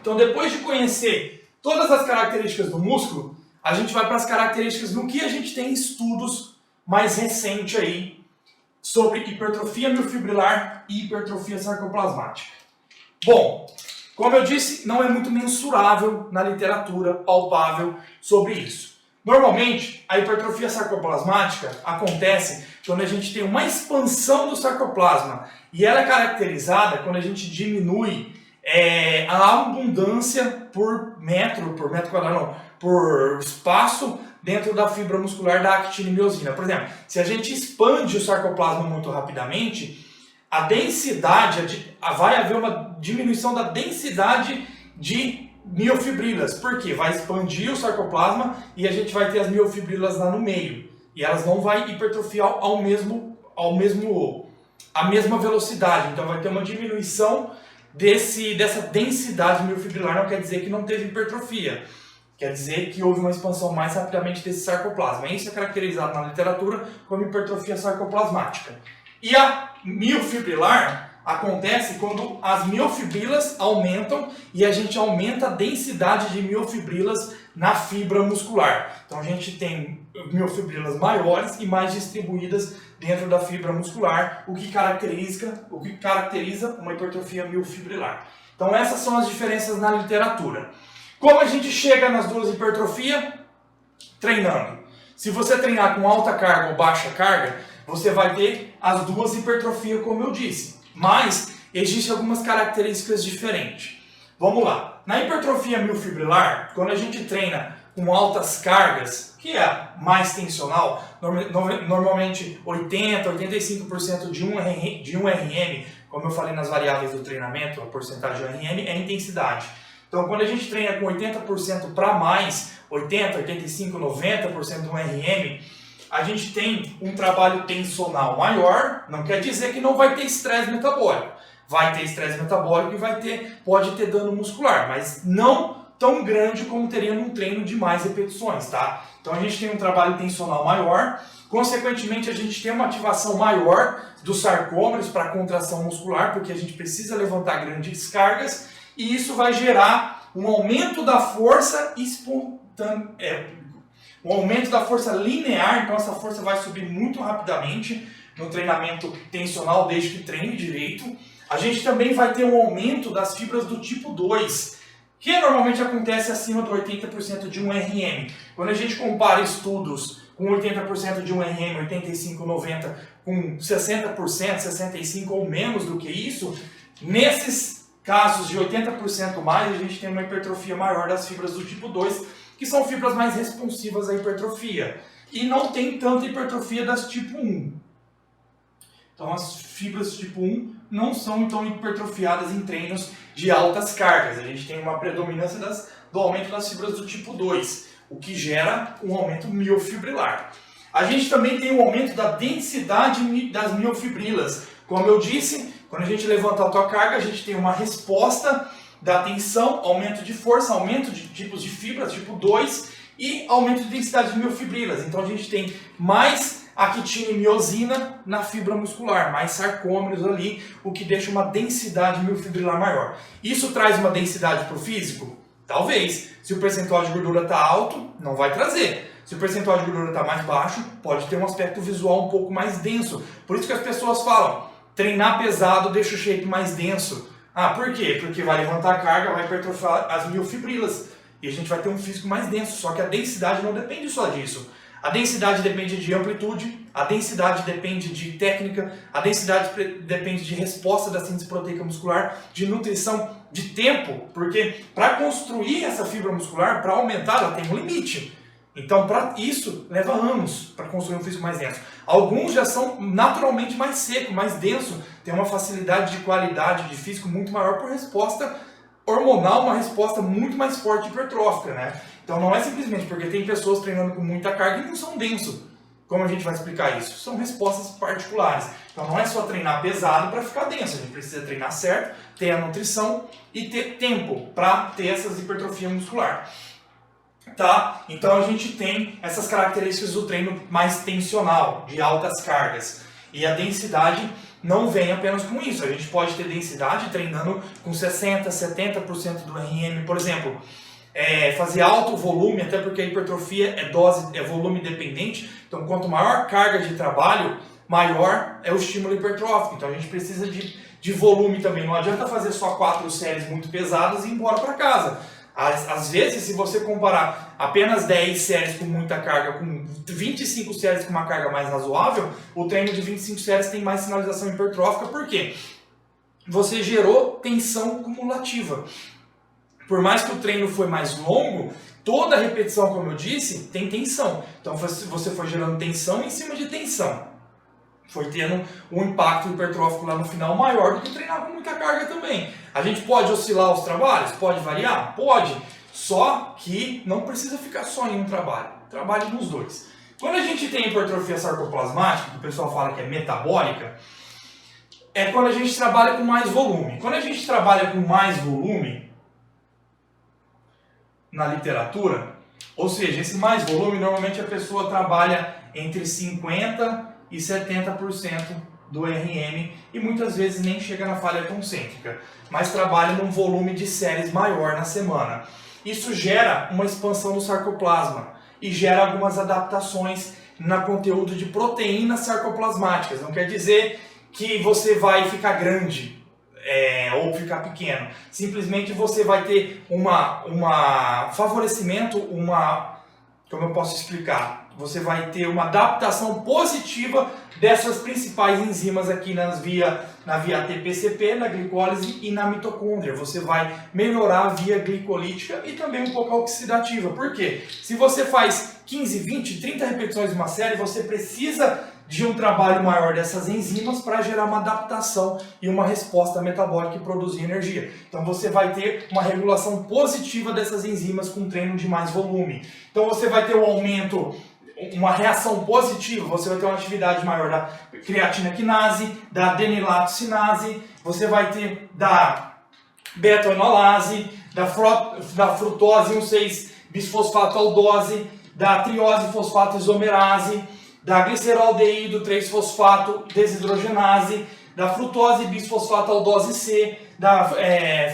Então, depois de conhecer todas as características do músculo, a gente vai para as características no que a gente tem estudos mais recentes aí sobre hipertrofia miofibrilar e hipertrofia sarcoplasmática. Bom, como eu disse, não é muito mensurável na literatura, palpável sobre isso. Normalmente, a hipertrofia sarcoplasmática acontece quando a gente tem uma expansão do sarcoplasma e ela é caracterizada quando a gente diminui a abundância por metro quadrado, não, por espaço dentro da fibra muscular da actina e miosina. Por exemplo, se a gente expande o sarcoplasma muito rapidamente, a densidade, vai haver uma diminuição da densidade de miofibrilas. Por quê? Vai expandir o sarcoplasma e a gente vai ter as miofibrilas lá no meio. E elas não vão hipertrofiar a mesma velocidade. Então vai ter uma diminuição dessa densidade miofibrilar. Não quer dizer que não teve hipertrofia. Quer dizer que houve uma expansão mais rapidamente desse sarcoplasma. Isso é caracterizado na literatura como hipertrofia sarcoplasmática. E a miofibrilar acontece quando as miofibrilas aumentam e a gente aumenta a densidade de miofibrilas na fibra muscular. Então a gente tem miofibrilas maiores e mais distribuídas dentro da fibra muscular, o que caracteriza uma hipertrofia miofibrilar. Então essas são as diferenças na literatura. Como a gente chega nas duas hipertrofias? Treinando. Se você treinar com alta carga ou baixa carga, você vai ter as duas hipertrofias, como eu disse. Mas existem algumas características diferentes. Vamos lá. Na hipertrofia miofibrilar, quando a gente treina com altas cargas, que é mais tensional, normalmente 80%, 85% de um RM, como eu falei nas variáveis do treinamento, a porcentagem de RM é a intensidade. Então, quando a gente treina com 80% para mais, 80%, 85%, 90% de um RM, a gente tem um trabalho tensional maior, não quer dizer que não vai ter estresse metabólico. Vai ter estresse metabólico e pode ter dano muscular, mas não tão grande como teria num treino de mais repetições, tá? Então a gente tem um trabalho tensional maior, consequentemente a gente tem uma ativação maior dos sarcômeros para contração muscular, porque a gente precisa levantar grandes cargas, e isso vai gerar um aumento da força espontânea, um aumento da força linear, então essa força vai subir muito rapidamente no treinamento tensional, desde que treine direito. A gente também vai ter um aumento das fibras do tipo 2, que normalmente acontece acima do 80% de um RM. Quando a gente compara estudos com 80% de um RM, 85%, 90%, com 60%, 65% ou menos do que isso, nesses casos de 80% mais, a gente tem uma hipertrofia maior das fibras do tipo 2, que são fibras mais responsivas à hipertrofia. E não tem tanta hipertrofia das tipo 1. Então as fibras tipo 1 não são tão hipertrofiadas em treinos de altas cargas. A gente tem uma predominância do aumento das fibras do tipo 2, o que gera um aumento miofibrilar. A gente também tem um aumento da densidade das miofibrilas. Como eu disse, quando a gente levanta a alta carga, a gente tem uma resposta da tensão, aumento de força, aumento de tipos de fibras, tipo 2, e aumento de densidade de miofibrilas. Então a gente tem mais actina e miosina na fibra muscular, mais sarcômeros ali, o que deixa uma densidade miofibrilar maior. Isso traz uma densidade para o físico? Talvez. Se o percentual de gordura está alto, não vai trazer. Se o percentual de gordura está mais baixo, pode ter um aspecto visual um pouco mais denso. Por isso que as pessoas falam, treinar pesado deixa o shape mais denso. Ah, por quê? Porque vai levantar a carga, vai hipertrofiar as miofibrilas e a gente vai ter um físico mais denso, só que a densidade não depende só disso. A densidade depende de amplitude, a densidade depende de técnica, a densidade depende de resposta da síntese proteica muscular, de nutrição, de tempo, porque para construir essa fibra muscular, para aumentar, ela tem um limite. Então, para isso, leva anos para construir um físico mais denso. Alguns já são naturalmente mais seco, mais denso, tem uma facilidade de qualidade de físico muito maior por resposta hormonal, uma resposta muito mais forte hipertrófica, né? Então não é simplesmente porque tem pessoas treinando com muita carga e não são densos. Como a gente vai explicar isso? São respostas particulares. Então não é só treinar pesado para ficar denso, a gente precisa treinar certo, ter a nutrição e ter tempo para ter essas hipertrofia muscular. Tá? Então a gente tem essas características do treino mais tensional, de altas cargas. E a densidade não vem apenas com isso. A gente pode ter densidade treinando com 60%, 70% do RM, por exemplo. Fazer alto volume, até porque a hipertrofia é volume dependente, então quanto maior a carga de trabalho, maior é o estímulo hipertrófico. Então a gente precisa de volume também. Não adianta fazer só 4 séries muito pesadas e ir embora para casa. Às vezes, se você comparar apenas 10 séries com muita carga, com 25 séries com uma carga mais razoável, o treino de 25 séries tem mais sinalização hipertrófica. Por quê? Você gerou tensão cumulativa. Por mais que o treino foi mais longo, toda repetição, como eu disse, tem tensão. Então você foi gerando tensão em cima de tensão. Foi tendo um impacto hipertrófico lá no final maior do que treinar com muita carga também. A gente pode oscilar os trabalhos? Pode variar? Pode. Só que não precisa ficar só em um trabalho. Trabalhe nos dois. Quando a gente tem hipertrofia sarcoplasmática, que o pessoal fala que é metabólica, é quando a gente trabalha com mais volume. Quando a gente trabalha com mais volume, na literatura, ou seja, esse mais volume, normalmente a pessoa trabalha entre 50% e 70% do RM e muitas vezes nem chega na falha concêntrica, mas trabalha num volume de séries maior na semana. Isso gera uma expansão do sarcoplasma e gera algumas adaptações no conteúdo de proteínas sarcoplasmáticas. Não quer dizer que você vai ficar grande, ou ficar pequeno. Simplesmente você vai ter favorecimento, como eu posso explicar? Você vai ter uma adaptação positiva dessas principais enzimas aqui na via ATP-CP, na glicólise e na mitocôndria. Você vai melhorar a via glicolítica e também um pouco oxidativa. Por quê? Se você faz 15, 20, 30 repetições de uma série, você precisa de um trabalho maior dessas enzimas para gerar uma adaptação e uma resposta metabólica e produzir energia. Então você vai ter uma regulação positiva dessas enzimas com treino de mais volume. Então você vai ter um aumento, uma reação positiva, você vai ter uma atividade maior da creatina quinase, da adenilato-cinase, você vai ter da beta-enolase, da frutose 1,6-bisfosfato-aldose, da triose-fosfato-isomerase, da gliceraldeído 3-fosfato desidrogenase, da frutose bisfosfato-aldose C, da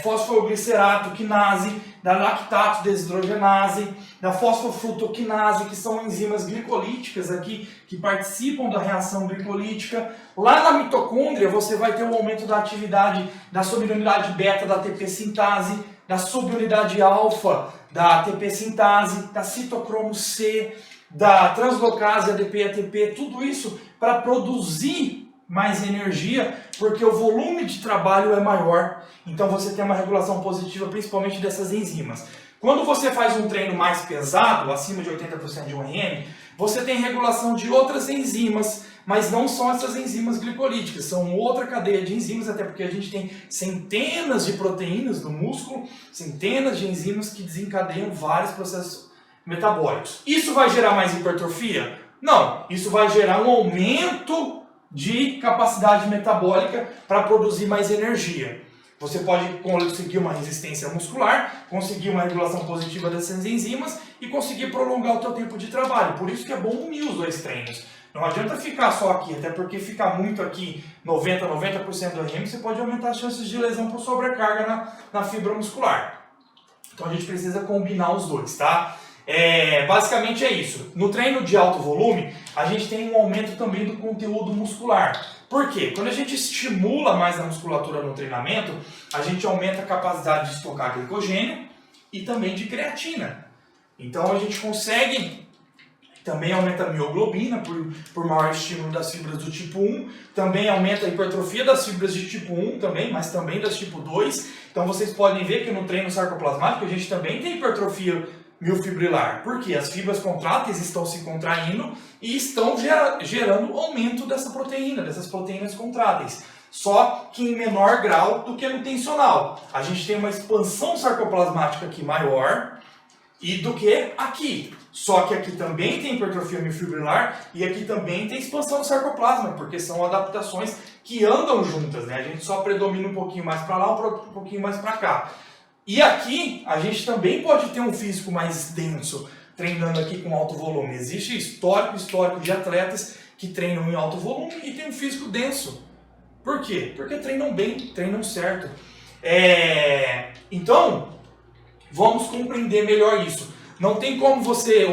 fosfoglicerato quinase, da lactato desidrogenase, da fosfofrutoquinase, que são enzimas glicolíticas aqui que participam da reação glicolítica. Lá na mitocôndria você vai ter um aumento da atividade da subunidade beta da ATP sintase, da subunidade alfa da ATP sintase, da citocromo C, da translocase ADP-ATP, tudo isso para produzir mais energia, porque o volume de trabalho é maior. Então você tem uma regulação positiva, principalmente dessas enzimas. Quando você faz um treino mais pesado, acima de 80% de 1RM, você tem regulação de outras enzimas, mas não são essas enzimas glicolíticas, são outra cadeia de enzimas, até porque a gente tem centenas de proteínas no músculo, centenas de enzimas que desencadeiam vários processos metabólicos. Isso vai gerar mais hipertrofia? Não, isso vai gerar um aumento de capacidade metabólica para produzir mais energia. Você pode conseguir uma resistência muscular, conseguir uma regulação positiva dessas enzimas e conseguir prolongar o seu tempo de trabalho. Por isso que é bom unir os dois treinos. Não adianta ficar só aqui, até porque ficar muito aqui, 90% do RM, você pode aumentar as chances de lesão por sobrecarga na fibra muscular. Então a gente precisa combinar os dois, tá? Basicamente é isso. No treino de alto volume, a gente tem um aumento também do conteúdo muscular. Por quê? Quando a gente estimula mais a musculatura no treinamento, a gente aumenta a capacidade de estocar glicogênio e também de creatina. Então a gente consegue, também aumenta a mioglobina por maior estímulo das fibras do tipo 1, também aumenta a hipertrofia das fibras de tipo 1 também, mas também das tipo 2. Então vocês podem ver que no treino sarcoplasmático a gente também tem hipertrofia miofibrilar, porque as fibras contráteis estão se contraindo e estão gerando aumento dessas proteínas contráteis, só que em menor grau do que no tensional. A gente tem uma expansão sarcoplasmática aqui maior e do que aqui, só que aqui também tem hipertrofia miofibrilar e aqui também tem expansão do sarcoplasma, porque são adaptações que andam juntas, né? A gente só predomina um pouquinho mais para lá, um pouquinho mais para cá. E aqui, a gente também pode ter um físico mais denso, treinando aqui com alto volume. Existe histórico de atletas que treinam em alto volume e tem um físico denso. Por quê? Porque treinam bem, treinam certo. Então, vamos compreender melhor isso. Não tem como você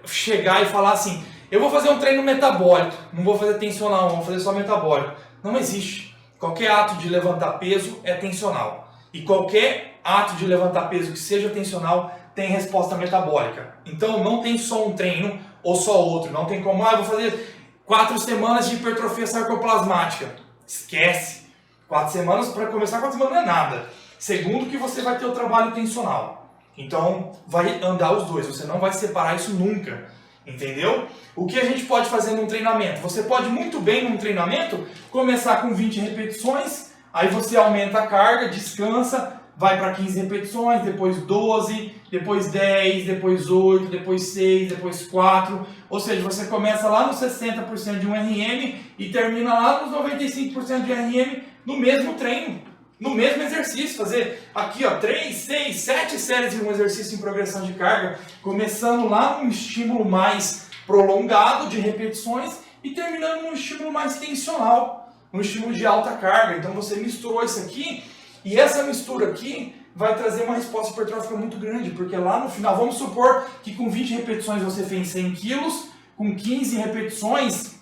chegar e falar assim, eu vou fazer um treino metabólico, não vou fazer tensional, vou fazer só metabólico. Não existe. Qualquer ato de levantar peso é tensional. E qualquer ato de levantar peso que seja tensional tem resposta metabólica. Então não tem só um treino ou só outro. Não tem como, eu vou fazer 4 semanas de hipertrofia sarcoplasmática. Esquece. 4 semanas, para começar, 4 semanas não é nada. Segundo que você vai ter o trabalho tensional. Então vai andar os dois, você não vai separar isso nunca. Entendeu? O que a gente pode fazer num treinamento? Você pode muito bem num treinamento começar com 20 repetições, aí você aumenta a carga, descansa, vai para 15 repetições, depois 12, depois 10, depois 8, depois 6, depois 4. Ou seja, você começa lá nos 60% de um RM e termina lá nos 95% de RM no mesmo treino, no mesmo exercício. Fazer aqui, 3, 6, 7 séries de um exercício em progressão de carga, começando lá num estímulo mais prolongado de repetições e terminando num estímulo mais tensional, um estímulo de alta carga. Então você misturou isso aqui. E essa mistura aqui vai trazer uma resposta hipertrófica muito grande, porque lá no final, vamos supor que com 20 repetições você fez 100 quilos, com 15 repetições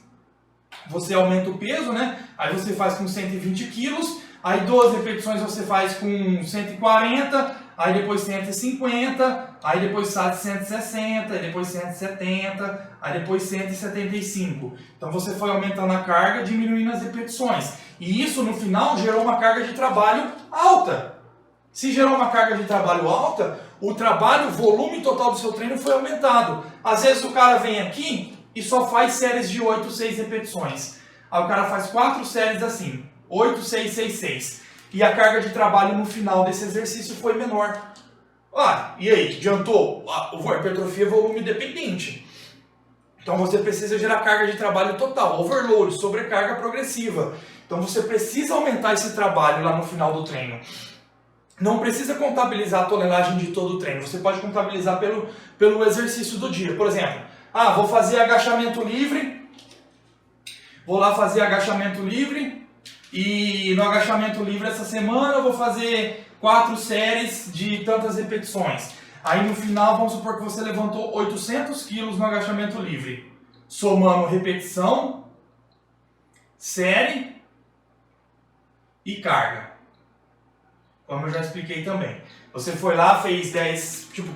você aumenta o peso, né? Aí você faz com 120 quilos, aí 12 repetições você faz com 140, aí depois 150, aí depois 160, aí depois 170, aí depois 175. Então você foi aumentando a carga, diminuindo as repetições. E isso no final gerou uma carga de trabalho alta. Se gerou uma carga de trabalho alta, o volume total do seu treino foi aumentado. Às vezes o cara vem aqui e só faz séries de 8, 6 repetições. Aí o cara faz 4 séries assim, 8, 6, 6, 6. E a carga de trabalho no final desse exercício foi menor. E aí, adiantou? A hipertrofia é volume dependente. Então você precisa gerar carga de trabalho total, overload, sobrecarga progressiva. Então você precisa aumentar esse trabalho lá no final do treino. Não precisa contabilizar a tonelagem de todo o treino, você pode contabilizar pelo exercício do dia. Por exemplo, vou fazer agachamento livre, vou lá fazer agachamento livre, e no agachamento livre essa semana eu vou fazer 4 séries de tantas repetições. Aí no final, vamos supor que você levantou 800 quilos no agachamento livre, somando repetição, série e carga. Como eu já expliquei também. Você foi lá, fez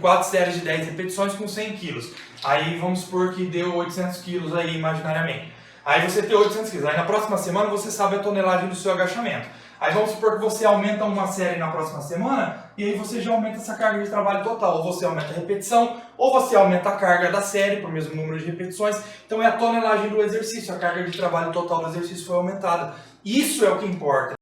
4 séries de 10 repetições com 100 quilos. Aí vamos supor que deu 800 quilos aí imaginariamente. Aí você tem 800 quilos. Aí na próxima semana você sabe a tonelagem do seu agachamento. Aí vamos supor que você aumenta uma série na próxima semana e aí você já aumenta essa carga de trabalho total. Ou você aumenta a repetição, ou você aumenta a carga da série por mesmo número de repetições. Então é a tonelagem do exercício, a carga de trabalho total do exercício foi aumentada. Isso é o que importa.